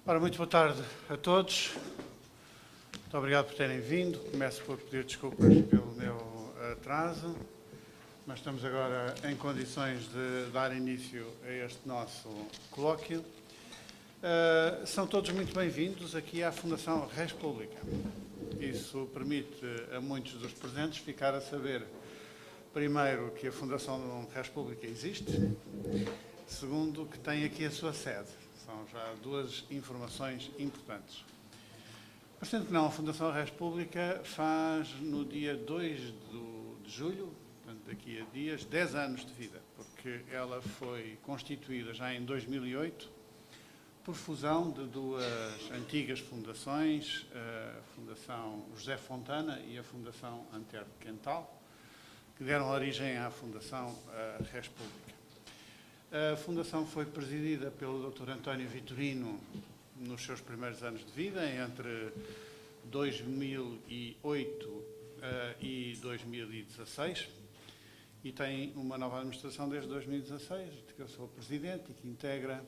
Ora, muito boa tarde a todos. Muito obrigado por terem vindo. Começo por pedir desculpas pelo meu atraso, mas estamos agora em condições de dar início a este nosso colóquio. São todos muito bem-vindos aqui à Fundação Res Pública. Isso permite a muitos dos presentes ficar a saber, primeiro, que a Fundação Res Pública existe, segundo, que tem aqui a sua sede. São já duas informações importantes. Parecendo que não, a Fundação Res Pública faz no dia 2 de julho, portanto daqui a dias, 10 anos de vida, porque ela foi constituída já em 2008 por fusão de duas antigas fundações, a Fundação José Fontana e a Fundação Antero Quental, que deram origem à Fundação Res Pública. A Fundação foi presidida pelo Dr. António Vitorino nos seus primeiros anos de vida, entre 2008 e 2016, e tem uma nova administração desde 2016, de que eu sou o presidente e que integra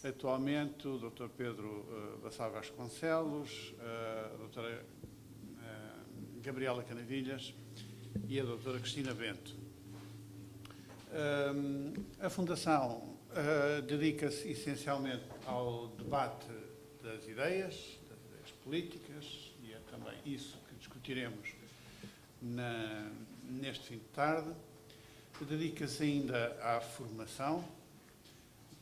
atualmente o Dr. Pedro Bassal Vasconcelos, a Dra. Gabriela Canavilhas e a Dra. Cristina Bento. A Fundação dedica-se essencialmente ao debate das ideias políticas, e é também isso que discutiremos neste fim de tarde. Dedica-se ainda à formação.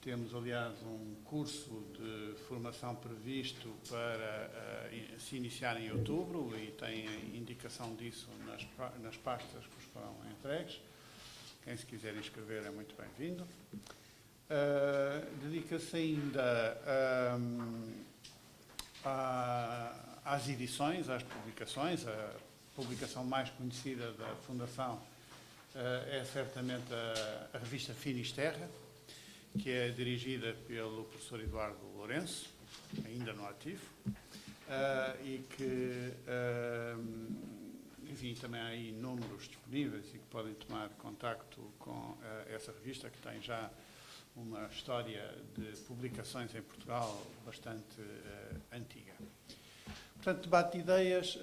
Temos, aliás, um curso de formação previsto para se iniciar em outubro e tem a indicação disso nas pastas que vos foram entregues. Quem se quiser inscrever é muito bem-vindo. Dedica-se ainda às edições, às publicações. A publicação mais conhecida da Fundação é certamente a revista Finisterra, que é dirigida pelo professor Eduardo Lourenço, ainda no ativo, e que, enfim, também há aí números disponíveis e que podem tomar contacto com essa revista, que tem já uma história de publicações em Portugal bastante antiga. Portanto, debate de ideias,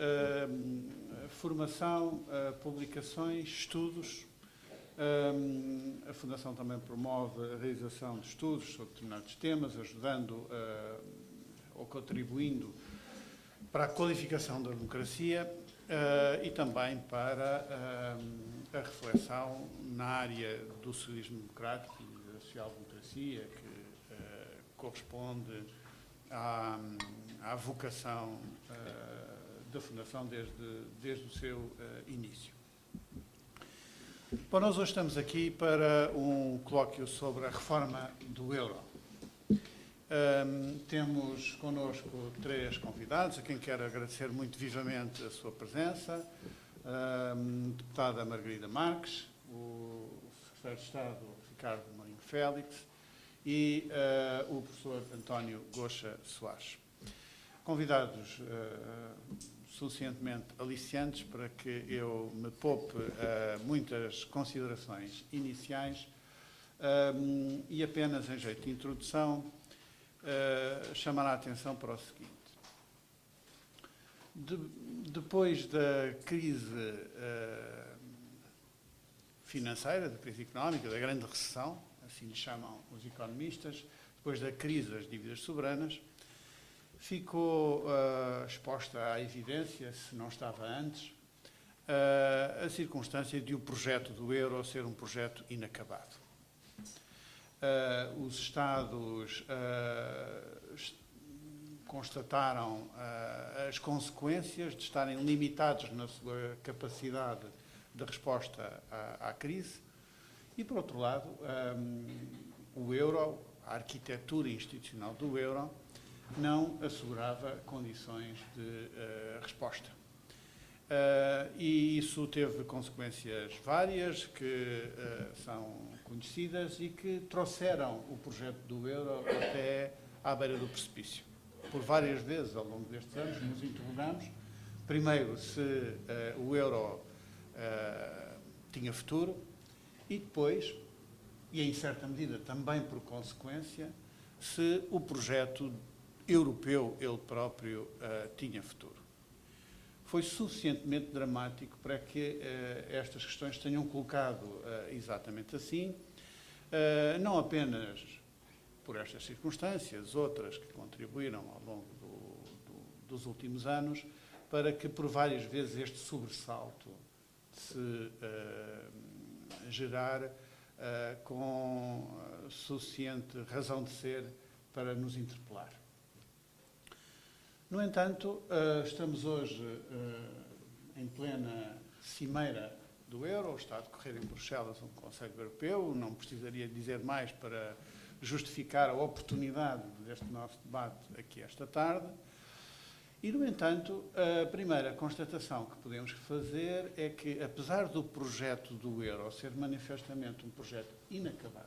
formação, publicações, estudos. A Fundação também promove a realização de estudos sobre determinados temas, ajudando ou contribuindo para a qualificação da democracia e também para a reflexão na área do socialismo democrático e da social-democracia, que corresponde à vocação da Fundação desde o seu início. Bom, nós hoje estamos aqui para um colóquio sobre a reforma do euro. Temos connosco três convidados, a quem quero agradecer muito vivamente a sua presença. A deputada Margarida Marques, o secretário de Estado Ricardo Marinho Félix e o professor António Goxa Soares. Convidados suficientemente aliciantes para que eu me poupe muitas considerações iniciais e apenas em jeito de introdução chamar a atenção para o seguinte. Depois da crise financeira, da crise económica, da grande recessão, assim lhe chamam os economistas, depois da crise das dívidas soberanas, ficou exposta à evidência, se não estava antes, a circunstância de o projeto do euro ser um projeto inacabado. Os Estados constataram as consequências de estarem limitados na sua capacidade de resposta à crise e, por outro lado, o euro, a arquitetura institucional do euro, não assegurava condições de resposta. E isso teve consequências várias que são conhecidas e que trouxeram o projeto do euro até à beira do precipício. Por várias vezes ao longo destes anos nos interrogamos, primeiro, se o euro tinha futuro e depois, e em certa medida também por consequência, se o projeto europeu ele próprio tinha futuro. Foi suficientemente dramático para que estas questões tenham colocado exatamente assim, não apenas por estas circunstâncias, outras que contribuíram ao longo dos últimos anos, para que por várias vezes este sobressalto se gerar com suficiente razão de ser para nos interpelar. No entanto, estamos hoje em plena cimeira do euro, está a decorrer em Bruxelas um Conselho Europeu, não precisaria dizer mais para justificar a oportunidade deste nosso debate aqui esta tarde. E, no entanto, a primeira constatação que podemos fazer é que, apesar do projeto do euro ser manifestamente um projeto inacabado,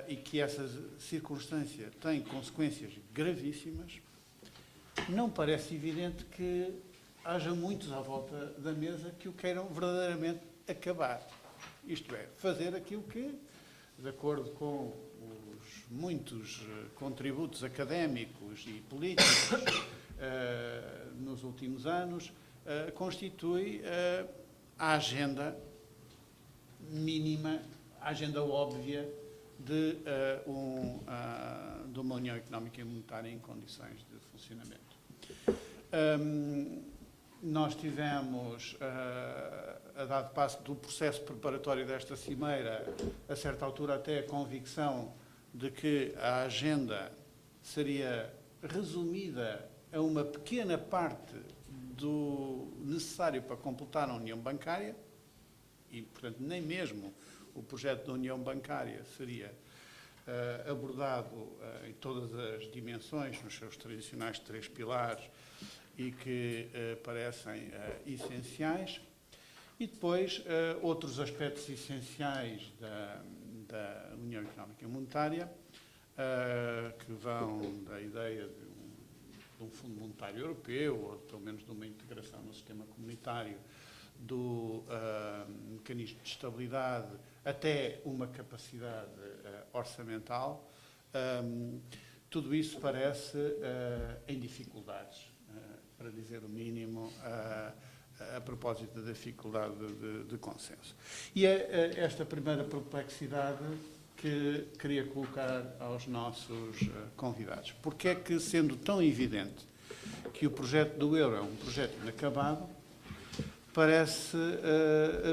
e que essa circunstância tem consequências gravíssimas, não parece evidente que haja muitos à volta da mesa que o queiram verdadeiramente acabar. Isto é, fazer aquilo que, de acordo com os muitos contributos académicos e políticos nos últimos anos, constitui a agenda mínima, a agenda óbvia de uma União Económica e Monetária em condições de funcionamento. Nós tivemos, a dado passo do processo preparatório desta cimeira, a certa altura até a convicção de que a agenda seria resumida a uma pequena parte do necessário para completar a União Bancária, e, portanto, nem mesmo o projeto da União Bancária seria abordado em todas as dimensões, nos seus tradicionais 3 pilares, e que parecem essenciais. E depois, outros aspectos essenciais da União Económica e Monetária, que vão da ideia de um Fundo Monetário Europeu, ou pelo menos de uma integração no sistema comunitário, do mecanismo de estabilidade, até uma capacidade orçamental. Tudo isso parece em dificuldades, para dizer o mínimo, a propósito da dificuldade de consenso. E é esta primeira perplexidade que queria colocar aos nossos convidados. Porque é que, sendo tão evidente que o projeto do euro é um projeto inacabado, parece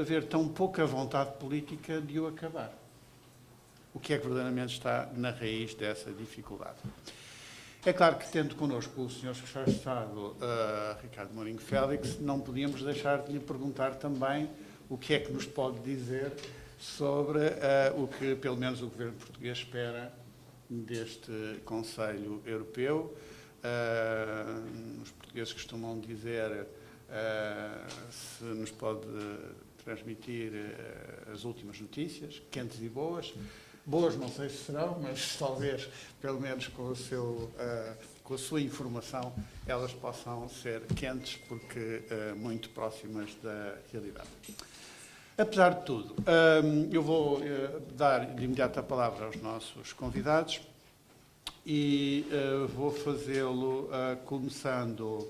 haver tão pouca vontade política de o acabar? O que é que verdadeiramente está na raiz dessa dificuldade? É claro que, tendo connosco o Sr. Secretário de Estado, Ricardo Mourinho Félix, não podíamos deixar de lhe perguntar também o que é que nos pode dizer sobre o que, pelo menos, o Governo português espera deste Conselho Europeu. Os portugueses costumam dizer se nos pode transmitir as últimas notícias, quentes e boas. Boas não sei se serão, mas talvez, pelo menos com a sua informação, elas possam ser quentes, porque muito próximas da realidade. Apesar de tudo, eu vou dar de imediato a palavra aos nossos convidados e vou fazê-lo começando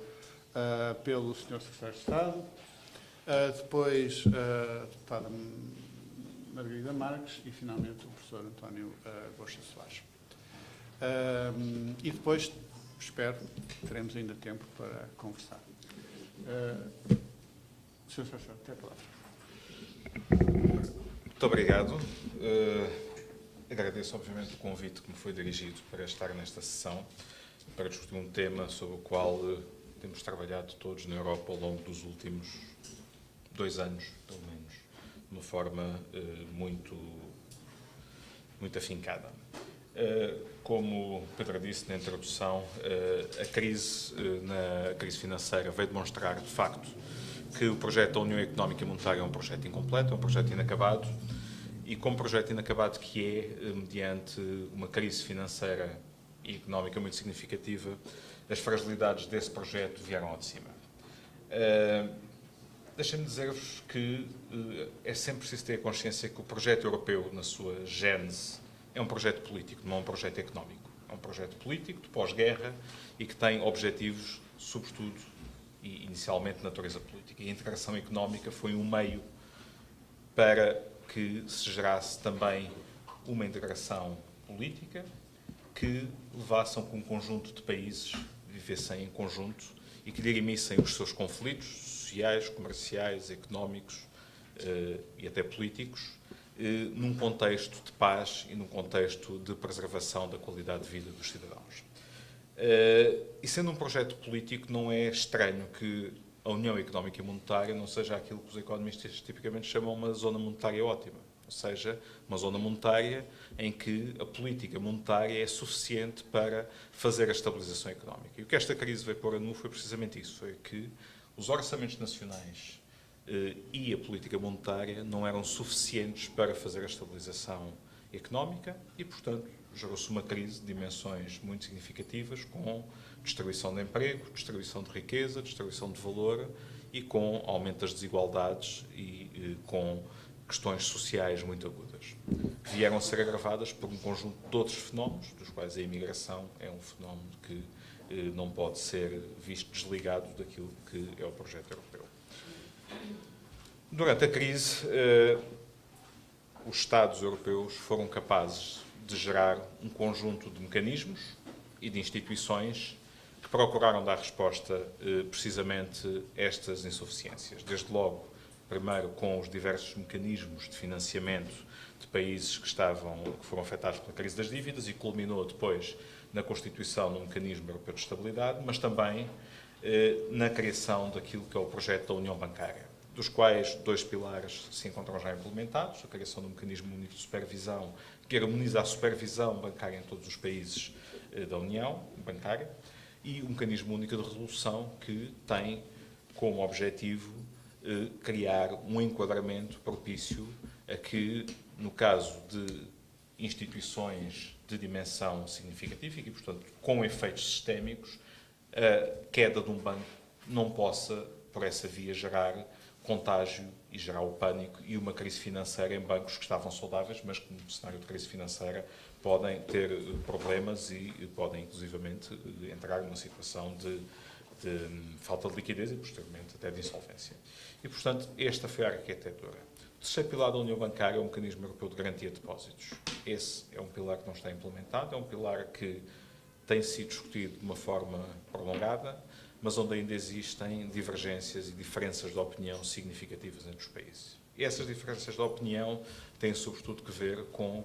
pelo Sr. Secretário de Estado, depois a deputada Margarida Marques e, finalmente, o professor António Gosta Soares. E depois, espero, teremos ainda tempo para conversar. Sr. Secretário, tem a palavra. Muito obrigado. Agradeço, obviamente, o convite que me foi dirigido para estar nesta sessão, para discutir um tema sobre o qual temos trabalhado todos na Europa ao longo dos últimos 2 anos, pelo menos, de uma forma muito afincada. Como o Pedro disse na introdução, a crise financeira veio demonstrar, de facto, que o projeto da União Económica e Monetária é um projeto incompleto, é um projeto inacabado, e como projeto inacabado que é, mediante uma crise financeira e económica muito significativa, as fragilidades desse projeto vieram ao de cima. Deixem-me dizer-vos que é sempre preciso ter consciência que o projeto europeu, na sua gênese, é um projeto político, não é um projeto económico. É um projeto político, de pós-guerra, e que tem objetivos, sobretudo, e inicialmente de natureza política. E a integração económica foi um meio para que se gerasse também uma integração política que levasse a que um conjunto de países vivessem em conjunto e que dirimissem os seus conflitos sociais, comerciais, económicos e até políticos, num contexto de paz e num contexto de preservação da qualidade de vida dos cidadãos. E sendo um projeto político, não é estranho que a União Económica e Monetária não seja aquilo que os economistas tipicamente chamam uma zona monetária ótima, ou seja, uma zona monetária em que a política monetária é suficiente para fazer a estabilização económica. E o que esta crise veio pôr a nu foi precisamente isso, foi que os orçamentos nacionais e a política monetária não eram suficientes para fazer a estabilização económica e, portanto, gerou-se uma crise de dimensões muito significativas, com distribuição de emprego, distribuição de riqueza, distribuição de valor e com aumento das desigualdades e com questões sociais muito agudas, que vieram a ser agravadas por um conjunto de outros fenómenos, dos quais a imigração é um fenómeno que não pode ser visto desligado daquilo que é o projeto europeu. Durante a crise, os Estados europeus foram capazes de gerar um conjunto de mecanismos e de instituições que procuraram dar resposta precisamente a estas insuficiências. Desde logo, primeiro com os diversos mecanismos de financiamento de países que foram afetados pela crise das dívidas e culminou depois na constituição de um mecanismo europeu de estabilidade, mas também na criação daquilo que é o projeto da União Bancária, dos quais 2 pilares se encontram já implementados: a criação de um mecanismo único de supervisão que harmoniza a supervisão bancária em todos os países da União Bancária e um mecanismo único de resolução que tem como objetivo criar um enquadramento propício a que, no caso de instituições de dimensão significativa e, portanto, com efeitos sistémicos, a queda de um banco não possa, por essa via, gerar contágio e gerar o pânico e uma crise financeira em bancos que estavam saudáveis, mas que no cenário de crise financeira podem ter problemas e podem, inclusivamente, entrar numa situação de falta de liquidez e, posteriormente, até de insolvência. E, portanto, esta foi a arquitetura. O terceiro pilar da União Bancária é o Mecanismo Europeu de Garantia de Depósitos. Esse é um pilar que não está implementado, é um pilar que tem sido discutido de uma forma prolongada, mas onde ainda existem divergências e diferenças de opinião significativas entre os países. E essas diferenças de opinião têm, sobretudo, que ver com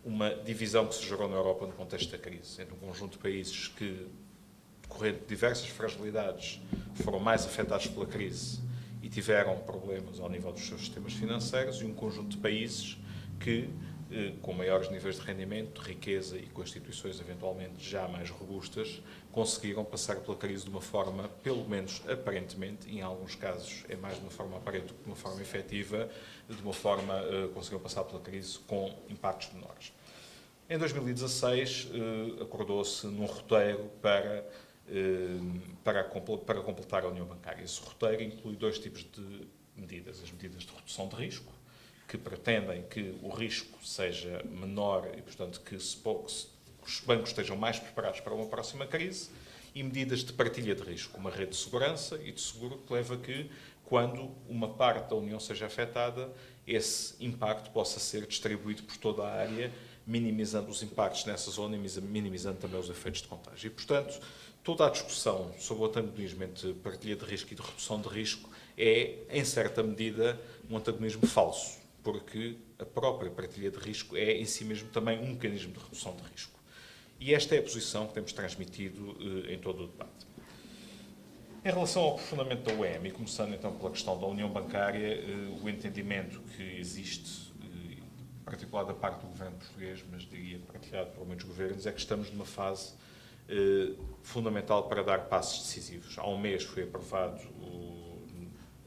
uma divisão que se gerou na Europa no contexto da crise, entre um conjunto de países que, decorrendo de diversas fragilidades, foram mais afetados pela crise e tiveram problemas ao nível dos seus sistemas financeiros, e um conjunto de países que, com maiores níveis de rendimento, de riqueza e com instituições eventualmente já mais robustas, conseguiram passar pela crise de uma forma, pelo menos aparentemente, em alguns casos é mais de uma forma aparente do que de uma forma efetiva, de uma forma conseguiram passar pela crise com impactos menores. Em 2016, acordou-se num roteiro para completar a União Bancária. Esse roteiro inclui 2 tipos de medidas: as medidas de redução de risco, que pretendem que o risco seja menor e, portanto, que os bancos estejam mais preparados para uma próxima crise, e medidas de partilha de risco, uma rede de segurança e de seguro que leva a que, quando uma parte da União seja afetada, esse impacto possa ser distribuído por toda a área, minimizando os impactos nessa zona e minimizando também os efeitos de contágio. E, portanto, toda a discussão sobre o antagonismo entre partilha de risco e de redução de risco é, em certa medida, um antagonismo falso, porque a própria partilha de risco é, em si mesmo, também um mecanismo de redução de risco. E esta é a posição que temos transmitido em todo o debate. Em relação ao aprofundamento da UEM, e começando então pela questão da União Bancária, o entendimento que existe, em particular da parte do governo português, mas diria partilhado por muitos governos, é que estamos numa fase fundamental para dar passos decisivos. Há um mês foi aprovado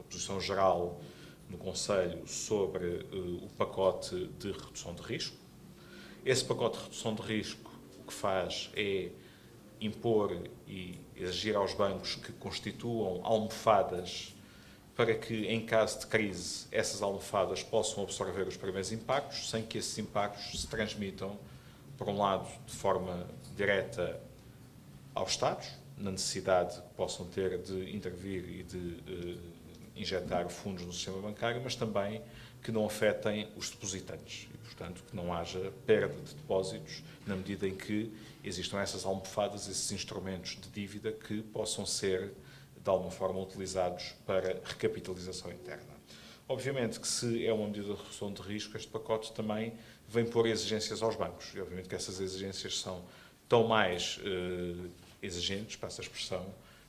a posição geral no Conselho sobre o pacote de redução de risco. Esse pacote de redução de risco o que faz é impor e exigir aos bancos que constituam almofadas para que, em caso de crise, essas almofadas possam absorver os primeiros impactos, sem que esses impactos se transmitam por um lado, de forma direta aos Estados, na necessidade que possam ter de intervir e de injetar fundos no sistema bancário, mas também que não afetem os depositantes e, portanto, que não haja perda de depósitos na medida em que existam essas almofadas, esses instrumentos de dívida que possam ser, de alguma forma, utilizados para recapitalização interna. Obviamente que se é uma medida de redução de risco, este pacote também vem pôr exigências aos bancos. E, obviamente, que essas exigências são tão mais exigentes, passa a expressão,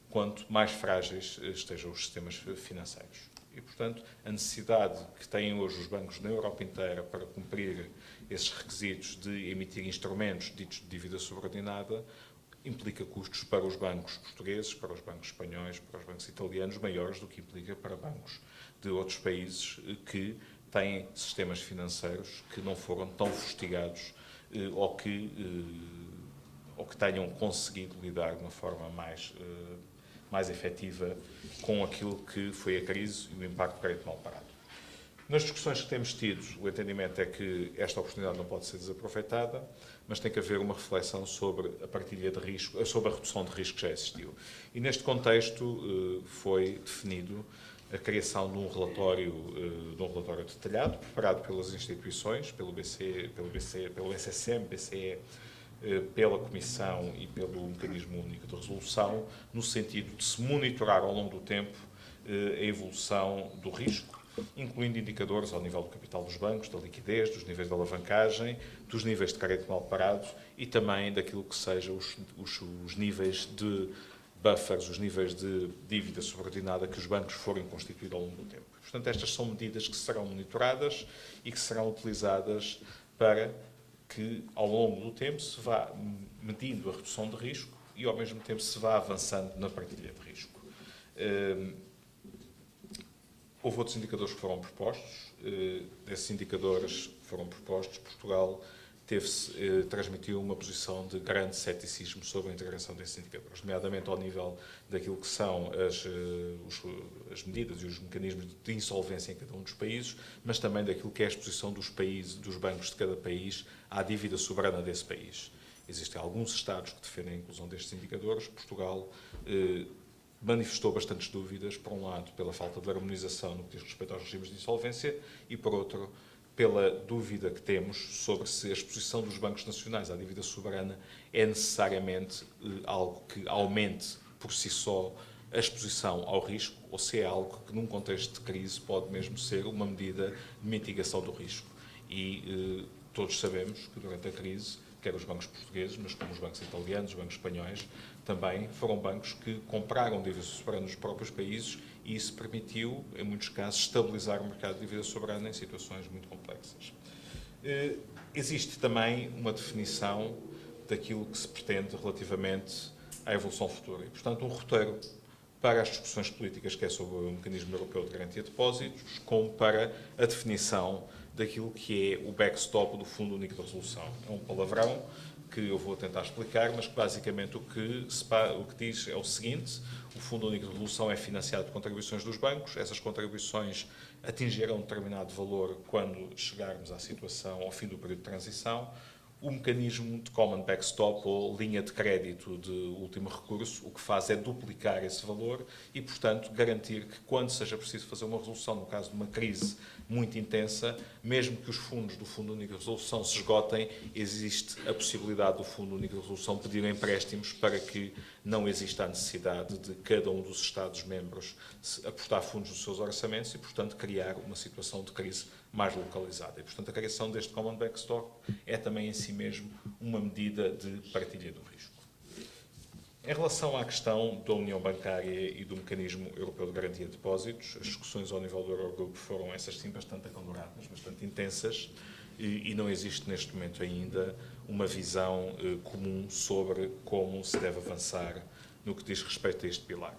quanto mais frágeis estejam os sistemas financeiros. E, portanto, a necessidade que têm hoje os bancos na Europa inteira para cumprir esses requisitos de emitir instrumentos ditos de dívida subordinada implica custos para os bancos portugueses, para os bancos espanhóis, para os bancos italianos, maiores do que implica para bancos de outros países que têm sistemas financeiros que não foram tão fustigados ou que tenham conseguido lidar de uma forma mais efetiva com aquilo que foi a crise e o impacto do crédito mal parado. Nas discussões que temos tido, o entendimento é que esta oportunidade não pode ser desaproveitada, mas tem que haver uma reflexão sobre a partilha de risco, sobre a redução de risco que já existiu. E neste contexto foi definido a criação de um relatório detalhado, preparado pelas instituições, pelo SSM, BCE, pela Comissão e pelo Mecanismo Único de Resolução, no sentido de se monitorar ao longo do tempo a evolução do risco, incluindo indicadores ao nível do capital dos bancos, da liquidez, dos níveis de alavancagem, dos níveis de crédito mal parado e também daquilo que sejam os níveis de buffers, os níveis de dívida subordinada que os bancos forem constituídos ao longo do tempo. Portanto, estas são medidas que serão monitoradas e que serão utilizadas para que, ao longo do tempo, se vá medindo a redução de risco e, ao mesmo tempo, se vá avançando na partilha de risco. Houve outros indicadores que foram propostos. Desses indicadores que foram propostos, Portugal transmitiu uma posição de grande ceticismo sobre a integração desses indicadores, nomeadamente ao nível daquilo que são as medidas e os mecanismos de insolvência em cada um dos países, mas também daquilo que é a exposição dos bancos de cada país à dívida soberana desse país. Existem alguns Estados que defendem a inclusão destes indicadores. Portugal manifestou bastantes dúvidas, por um lado, pela falta de harmonização no que diz respeito aos regimes de insolvência e, por outro, pela dúvida que temos sobre se a exposição dos bancos nacionais à dívida soberana é necessariamente algo que aumente por si só a exposição ao risco ou se é algo que, num contexto de crise, pode mesmo ser uma medida de mitigação do risco. E todos sabemos que, durante a crise, quer os bancos portugueses, mas como os bancos italianos, os bancos espanhóis, também foram bancos que compraram dívidas soberanas nos próprios países e isso permitiu, em muitos casos, estabilizar o mercado de dívida soberana em situações muito complexas. Existe também uma definição daquilo que se pretende relativamente à evolução futura e, portanto, um roteiro para as discussões políticas, quer sobre o Mecanismo Europeu de Garantia de Depósitos, como para a definição daquilo que é o backstop do Fundo Único de Resolução. É um palavrão que eu vou tentar explicar, mas que basicamente o que diz é o seguinte: o Fundo Único de Resolução é financiado por contribuições dos bancos, essas contribuições atingirão um determinado valor quando chegarmos à situação ao fim do período de transição. O mecanismo de common backstop, ou linha de crédito de último recurso, o que faz é duplicar esse valor e, portanto, garantir que, quando seja preciso fazer uma resolução, no caso de uma crise muito intensa, mesmo que os fundos do Fundo Único de Resolução se esgotem, existe a possibilidade do Fundo Único de Resolução pedir empréstimos para que não exista a necessidade de cada um dos Estados-membros aportar fundos nos seus orçamentos e, portanto, criar uma situação de crise mais localizada. E, portanto, a criação deste common backstop é também em si mesmo uma medida de partilha do risco. Em relação à questão da União Bancária e do Mecanismo Europeu de Garantia de Depósitos, as discussões ao nível do Eurogrupo foram, essas sim, bastante acaloradas, bastante intensas, e não existe neste momento ainda uma visão comum sobre como se deve avançar no que diz respeito a este pilar.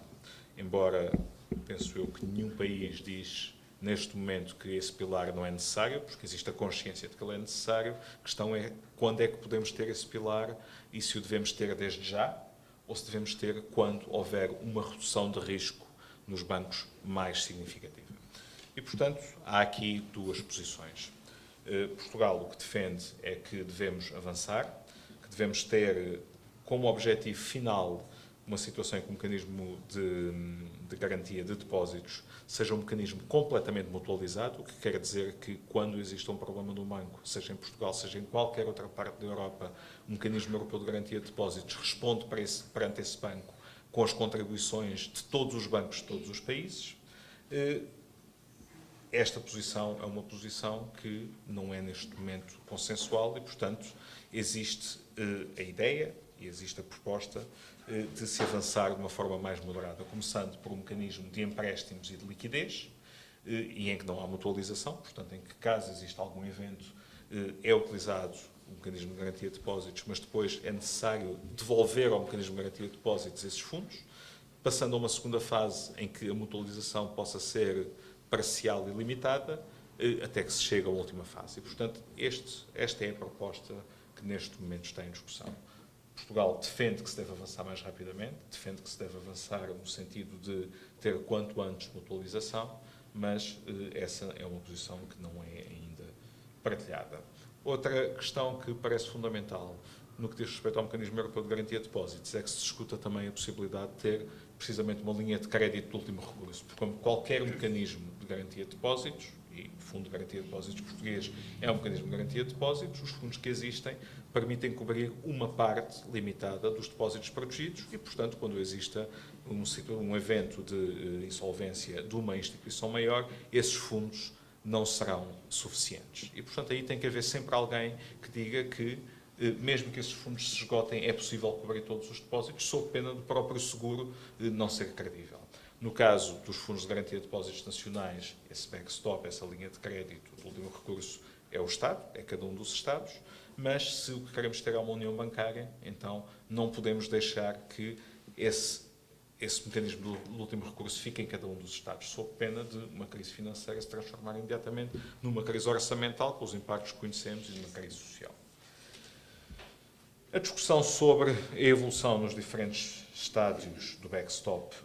Embora, penso eu, que nenhum país diz neste momento que esse pilar não é necessário, porque existe a consciência de que ele é necessário. A questão é quando é que podemos ter esse pilar e se o devemos ter desde já ou se devemos ter quando houver uma redução de risco nos bancos mais significativa. E, portanto, há aqui duas posições. Portugal o que defende é que devemos avançar. devemos ter como objetivo final uma situação em que o mecanismo de garantia de depósitos seja um mecanismo completamente mutualizado, o que quer dizer que quando existe um problema no banco, seja em Portugal, seja em qualquer outra parte da Europa, o mecanismo europeu de garantia de depósitos responde perante esse banco com as contribuições de todos os bancos de todos os países. Esta posição é uma posição que não é neste momento consensual e, portanto, existe a ideia e existe a proposta de se avançar de uma forma mais moderada, começando por um mecanismo de empréstimos e de liquidez, e em que não há mutualização, portanto, em que caso exista algum evento, é utilizado o mecanismo de garantia de depósitos, mas depois é necessário devolver ao mecanismo de garantia de depósitos esses fundos, passando a uma segunda fase em que a mutualização possa ser parcial e limitada, até que se chegue à última fase. E, portanto, esta é a proposta que neste momento está em discussão. Portugal defende que se deve avançar mais rapidamente, defende que se deve avançar no sentido de ter quanto antes mutualização, mas essa é uma posição que não é ainda partilhada. Outra questão que parece fundamental no que diz respeito ao mecanismo europeu de garantia de depósitos é que se discuta também a possibilidade de ter precisamente uma linha de crédito de último recurso, porque como qualquer mecanismo de garantia de depósitos, e o Fundo de Garantia de Depósitos português é um mecanismo de garantia de depósitos, os fundos que existem permitem cobrir uma parte limitada dos depósitos protegidos e, portanto, quando exista um evento de insolvência de uma instituição maior, esses fundos não serão suficientes. E, portanto, aí tem que haver sempre alguém que diga que, mesmo que esses fundos se esgotem, é possível cobrir todos os depósitos, sob pena do próprio seguro não ser credível. No caso dos fundos de garantia de depósitos nacionais, esse backstop, essa linha de crédito de último recurso, é o Estado, é cada um dos Estados, mas se o que queremos ter é uma união bancária, então não podemos deixar que esse mecanismo de último recurso fique em cada um dos Estados, sob pena de uma crise financeira se transformar imediatamente numa crise orçamental, com os impactos que conhecemos, e numa crise social. A discussão sobre a evolução nos diferentes estádios do backstop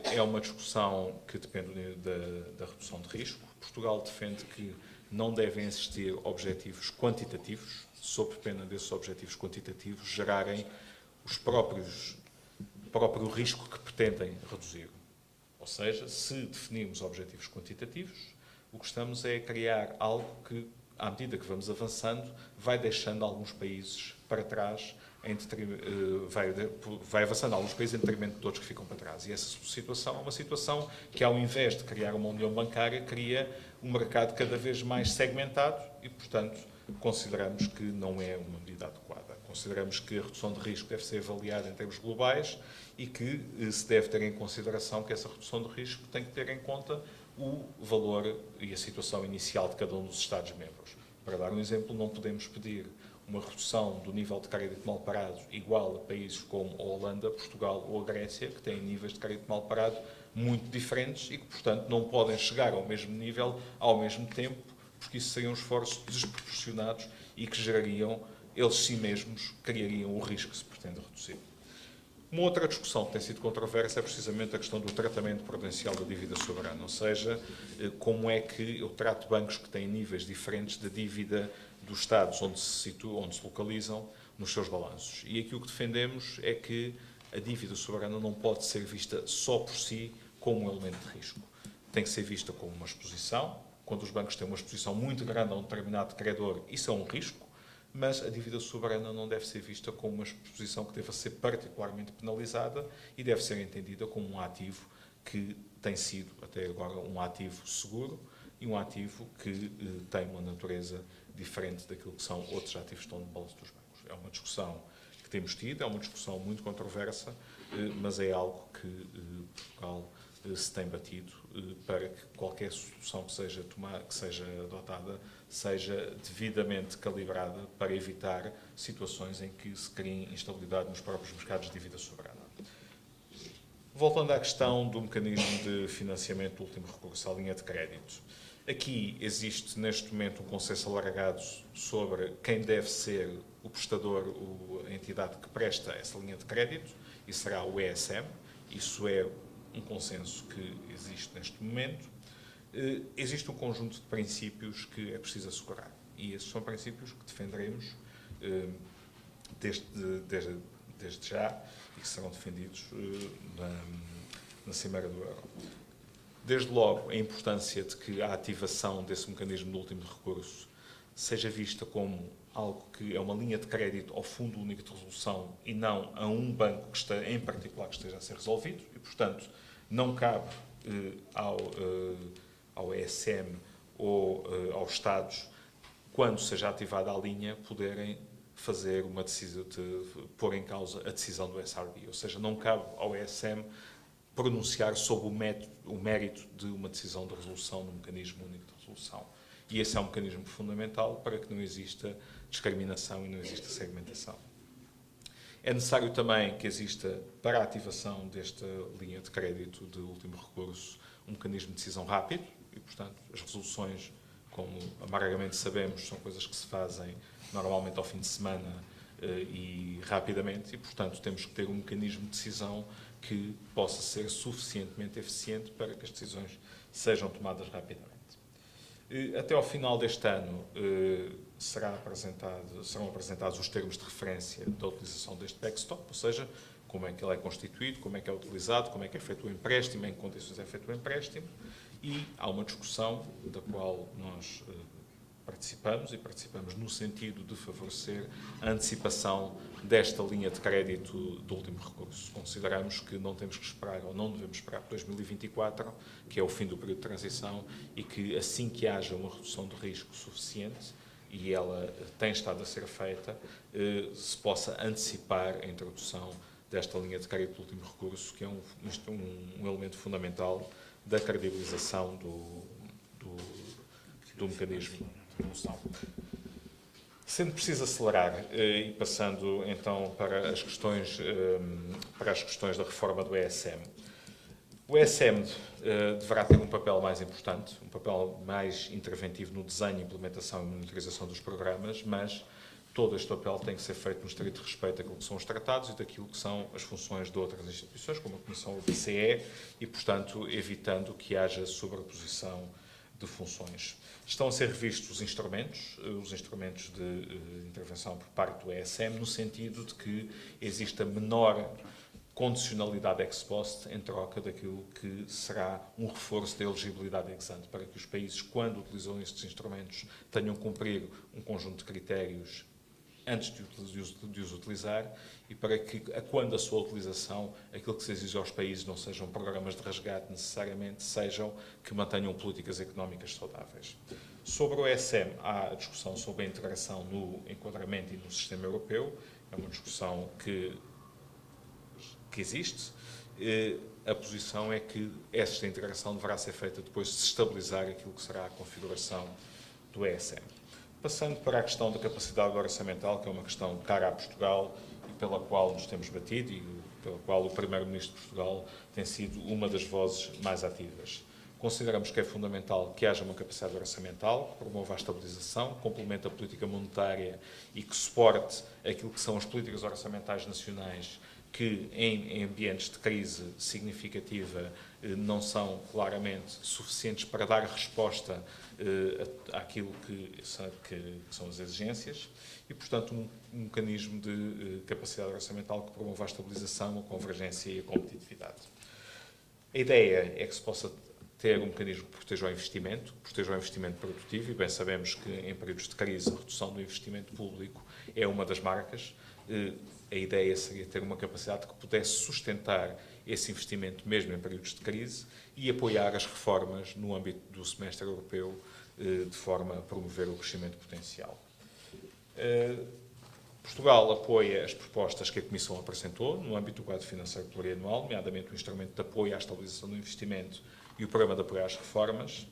é uma discussão que depende da redução de risco. Portugal defende que não devem existir objetivos quantitativos, sob pena desses objetivos quantitativos gerarem o próprio risco que pretendem reduzir. Ou seja, se definirmos objetivos quantitativos, o que estamos é a criar algo que, à medida que vamos avançando, vai deixando alguns países para trás, vai avançando alguns países em detrimento de outros que ficam para trás. E essa situação é uma situação que, ao invés de criar uma união bancária, cria um mercado cada vez mais segmentado e, portanto, consideramos que não é uma medida adequada. Consideramos que a redução de risco deve ser avaliada em termos globais e que se deve ter em consideração que essa redução de risco tem que ter em conta o valor e a situação inicial de cada um dos Estados-membros. Para dar um exemplo, não podemos pedir uma redução do nível de crédito mal parado igual a países como a Holanda, Portugal ou a Grécia, que têm níveis de crédito mal parado muito diferentes e que, portanto, não podem chegar ao mesmo nível ao mesmo tempo, porque isso seriam esforços desproporcionados e que gerariam, eles si mesmos, criariam o risco que se pretende reduzir. Uma outra discussão que tem sido controversa é precisamente a questão do tratamento prudencial da dívida soberana, ou seja, como é que eu trato bancos que têm níveis diferentes de dívida dos Estados onde se situam, onde se localizam, nos seus balanços. E aqui o que defendemos é que a dívida soberana não pode ser vista só por si como um elemento de risco. Tem que ser vista como uma exposição. Quando os bancos têm uma exposição muito grande a um determinado credor, isso é um risco, mas a dívida soberana não deve ser vista como uma exposição que deva ser particularmente penalizada e deve ser entendida como um ativo que tem sido, até agora, um ativo seguro e um ativo que tem uma natureza diferente daquilo que são outros ativos que estão no balanço dos bancos. É uma discussão que temos tido, é uma discussão muito controversa, mas é algo que Portugal se tem batido para que qualquer solução que seja adotada seja devidamente calibrada para evitar situações em que se crie instabilidade nos próprios mercados de dívida soberana. Voltando à questão do mecanismo de financiamento do último recurso, à linha de crédito. Aqui existe, neste momento, um consenso alargado sobre quem deve ser o prestador, a entidade que presta essa linha de crédito, e será o ESM. Isso é um consenso que existe neste momento. Existe um conjunto de princípios que é preciso assegurar, e esses são princípios que defenderemos desde já e que serão defendidos na Cimeira do Euro. Desde logo, a importância de que a ativação desse mecanismo de último recurso seja vista como algo que é uma linha de crédito ao Fundo Único de Resolução e não a um banco em particular que esteja a ser resolvido e, portanto, não cabe ao ESM ou aos Estados, quando seja ativada a linha, poderem fazer uma decisão pôr em causa a decisão do SRB. Ou seja, não cabe ao ESM pronunciar sobre o mérito de uma decisão de resolução no mecanismo único de resolução. E esse é um mecanismo fundamental para que não exista discriminação e não exista segmentação. É necessário também que exista, para a ativação desta linha de crédito de último recurso, um mecanismo de decisão rápido e, portanto, as resoluções, como amargamente sabemos, são coisas que se fazem normalmente ao fim de semana e rapidamente e, portanto, temos que ter um mecanismo de decisão que possa ser suficientemente eficiente para que as decisões sejam tomadas rapidamente. Até ao final deste ano serão apresentados os termos de referência da utilização deste backstop, ou seja, como é que ele é constituído, como é que é utilizado, como é que é feito o empréstimo, em que condições é feito o empréstimo, e há uma discussão da qual nós participamos no sentido de favorecer a antecipação desta linha de crédito de último recurso. Consideramos que não temos que esperar, ou não devemos esperar por 2024, que é o fim do período de transição, e que assim que haja uma redução de risco suficiente, e ela tem estado a ser feita, se possa antecipar a introdução desta linha de crédito de último recurso, que é um elemento fundamental da credibilização do mecanismo de resolução. Sendo preciso acelerar, e passando então para as questões da reforma do ESM. O ESM deverá ter um papel mais importante, um papel mais interventivo no desenho, implementação e monitorização dos programas, mas todo este papel tem que ser feito no estrito respeito daquilo que são os tratados e daquilo que são as funções de outras instituições, como a Comissão do BCE, e, portanto, evitando que haja sobreposição de funções. Estão a ser revistos os instrumentos de intervenção por parte do ESM, no sentido de que exista menor condicionalidade ex post em troca daquilo que será um reforço da elegibilidade ex ante, para que os países, quando utilizam estes instrumentos, tenham que cumprir um conjunto de critérios antes de os utilizar e para que, quando a sua utilização, aquilo que se exige aos países não sejam programas de resgate necessariamente, sejam que mantenham políticas económicas saudáveis. Sobre o ESM, há a discussão sobre a integração no enquadramento e no sistema europeu. É uma discussão que existe. A posição é que esta integração deverá ser feita depois de se estabilizar aquilo que será a configuração do ESM. Passando para a questão da capacidade orçamental, que é uma questão cara a Portugal e pela qual nos temos batido e pela qual o Primeiro-Ministro de Portugal tem sido uma das vozes mais ativas. Consideramos que é fundamental que haja uma capacidade orçamental que promova a estabilização, complemente a política monetária e que suporte aquilo que são as políticas orçamentais nacionais que, em ambientes de crise significativa, não são claramente suficientes para dar resposta àquilo que são as exigências e, portanto, um mecanismo de capacidade orçamental que promova a estabilização, a convergência e a competitividade. A ideia é que se possa ter um mecanismo que proteja o investimento produtivo, e bem sabemos que em períodos de crise a redução do investimento público é uma das marcas. A ideia seria ter uma capacidade que pudesse sustentar esse investimento mesmo em períodos de crise e apoiar as reformas no âmbito do semestre europeu de forma a promover o crescimento potencial. Portugal apoia as propostas que a Comissão apresentou no âmbito do quadro financeiro plurianual, nomeadamente o instrumento de apoio à estabilização do investimento e o programa de apoio às reformas.